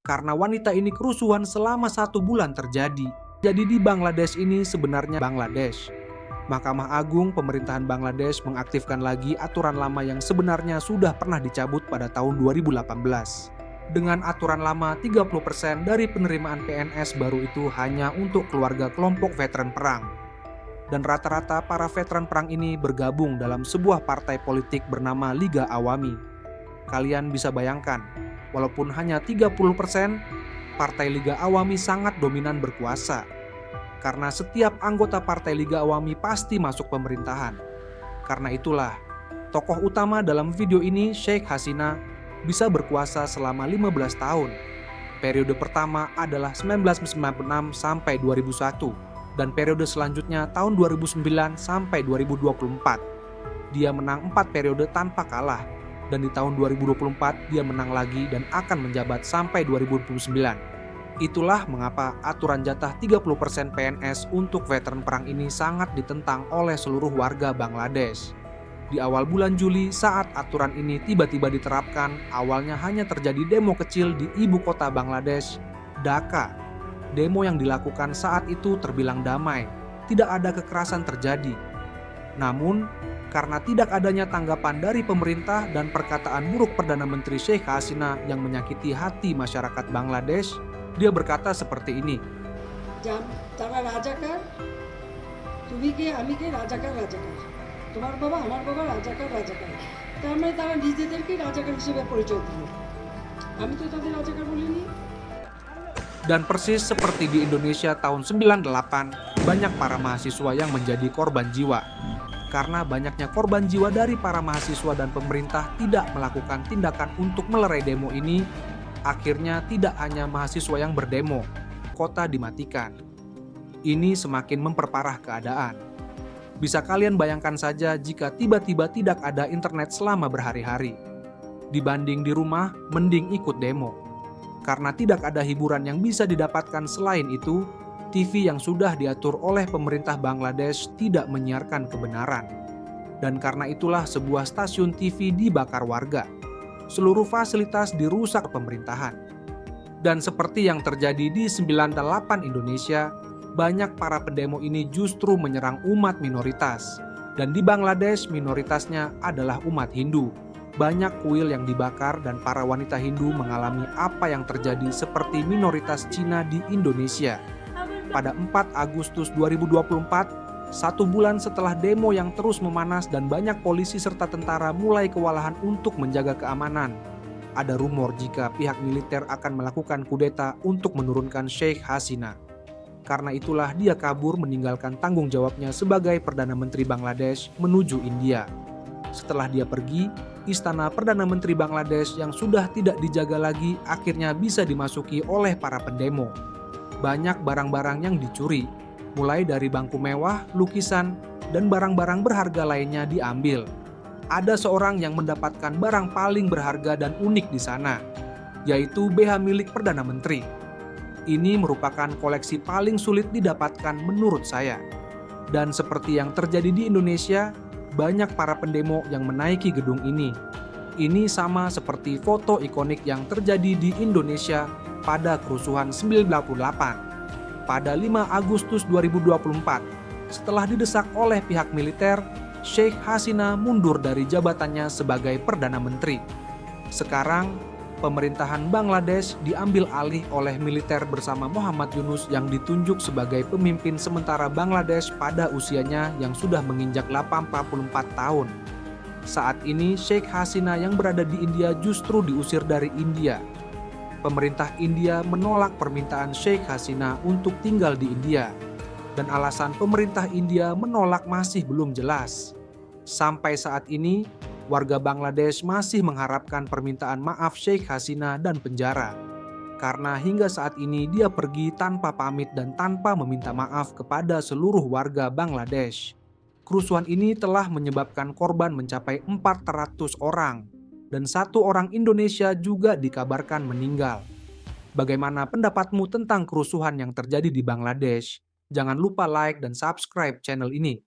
karena wanita ini kerusuhan selama 1 bulan terjadi. Jadi di Bangladesh ini sebenarnya Bangladesh. Mahkamah Agung pemerintahan Bangladesh mengaktifkan lagi aturan lama yang sebenarnya sudah pernah dicabut pada tahun 2018. Dengan aturan lama, 30% dari penerimaan PNS baru itu hanya untuk keluarga kelompok veteran perang. Dan rata-rata para veteran perang ini bergabung dalam sebuah partai politik bernama Liga Awami. Kalian bisa bayangkan, walaupun hanya 30%, Partai Liga Awami sangat dominan berkuasa. Karena setiap anggota Partai Liga Awami pasti masuk pemerintahan. Karena itulah, tokoh utama dalam video ini, Sheikh Hasina, bisa berkuasa selama 15 tahun. Periode pertama adalah 1996 sampai 2001, dan periode selanjutnya tahun 2009 sampai 2024. Dia menang 4 periode tanpa kalah, dan di tahun 2024 dia menang lagi dan akan menjabat sampai 2029. Itulah mengapa aturan jatah 30% PNS untuk veteran perang ini sangat ditentang oleh seluruh warga Bangladesh. Di awal bulan Juli saat aturan ini tiba-tiba diterapkan, awalnya hanya terjadi demo kecil di ibu kota Bangladesh, Dhaka. Demo yang dilakukan saat itu terbilang damai, tidak ada kekerasan terjadi. Namun, karena tidak adanya tanggapan dari pemerintah dan perkataan buruk Perdana Menteri Sheikh Hasina yang menyakiti hati masyarakat Bangladesh, dia berkata seperti ini. যারা রাজাকার, তুমি কে আমি কে, রাজাকার রাজাকার, তোমার বাবা আমার বাবা রাজাকার রাজাকার, তার মানে তারা নিজেদেরকে রাজাকার হিসেবে পরিচয় দিল। আমি তো তাদের রাজাকার বলিনি। Dan persis seperti di Indonesia tahun 98, banyak para mahasiswa yang menjadi korban jiwa. Karena banyaknya korban jiwa dari para mahasiswa dan pemerintah tidak melakukan tindakan untuk melerai demo ini, akhirnya tidak hanya mahasiswa yang berdemo, kota dimatikan. Ini semakin memperparah keadaan. Bisa kalian bayangkan saja jika tiba-tiba tidak ada internet selama berhari-hari. Dibanding di rumah, mending ikut demo. Karena tidak ada hiburan yang bisa didapatkan selain itu, TV yang sudah diatur oleh pemerintah Bangladesh tidak menyiarkan kebenaran. Dan karena itulah sebuah stasiun TV dibakar warga. Seluruh fasilitas dirusak pemerintahan. Dan seperti yang terjadi di 98 Indonesia, banyak para pendemo ini justru menyerang umat minoritas. Dan di Bangladesh minoritasnya adalah umat Hindu. Banyak kuil yang dibakar dan para wanita Hindu mengalami apa yang terjadi seperti minoritas Cina di Indonesia. Pada 4 Agustus 2024, 1 bulan setelah demo yang terus memanas dan banyak polisi serta tentara mulai kewalahan untuk menjaga keamanan, ada rumor jika pihak militer akan melakukan kudeta untuk menurunkan Sheikh Hasina. Karena itulah dia kabur meninggalkan tanggung jawabnya sebagai Perdana Menteri Bangladesh menuju India. Setelah dia pergi, istana Perdana Menteri Bangladesh yang sudah tidak dijaga lagi akhirnya bisa dimasuki oleh para pendemo. Banyak barang-barang yang dicuri, mulai dari bangku mewah, lukisan, dan barang-barang berharga lainnya diambil. Ada seorang yang mendapatkan barang paling berharga dan unik di sana, yaitu BH milik Perdana Menteri. Ini merupakan koleksi paling sulit didapatkan menurut saya. Dan seperti yang terjadi di Indonesia, banyak para pendemo yang menaiki gedung ini. Ini sama seperti foto ikonik yang terjadi di Indonesia pada kerusuhan 98. Pada 5 Agustus 2024, setelah didesak oleh pihak militer, Sheikh Hasina mundur dari jabatannya sebagai Perdana Menteri. Sekarang, pemerintahan Bangladesh diambil alih oleh militer bersama Muhammad Yunus yang ditunjuk sebagai pemimpin sementara Bangladesh pada usianya yang sudah menginjak 84 tahun. Saat ini Sheikh Hasina yang berada di India justru diusir dari India. Pemerintah India menolak permintaan Sheikh Hasina untuk tinggal di India. Dan alasan pemerintah India menolak masih belum jelas. Sampai saat ini, warga Bangladesh masih mengharapkan permintaan maaf Sheikh Hasina dan penjara. Karena hingga saat ini dia pergi tanpa pamit dan tanpa meminta maaf kepada seluruh warga Bangladesh. Kerusuhan ini telah menyebabkan korban mencapai 400 orang. Dan 1 orang Indonesia juga dikabarkan meninggal. Bagaimana pendapatmu tentang kerusuhan yang terjadi di Bangladesh? Jangan lupa like dan subscribe channel ini.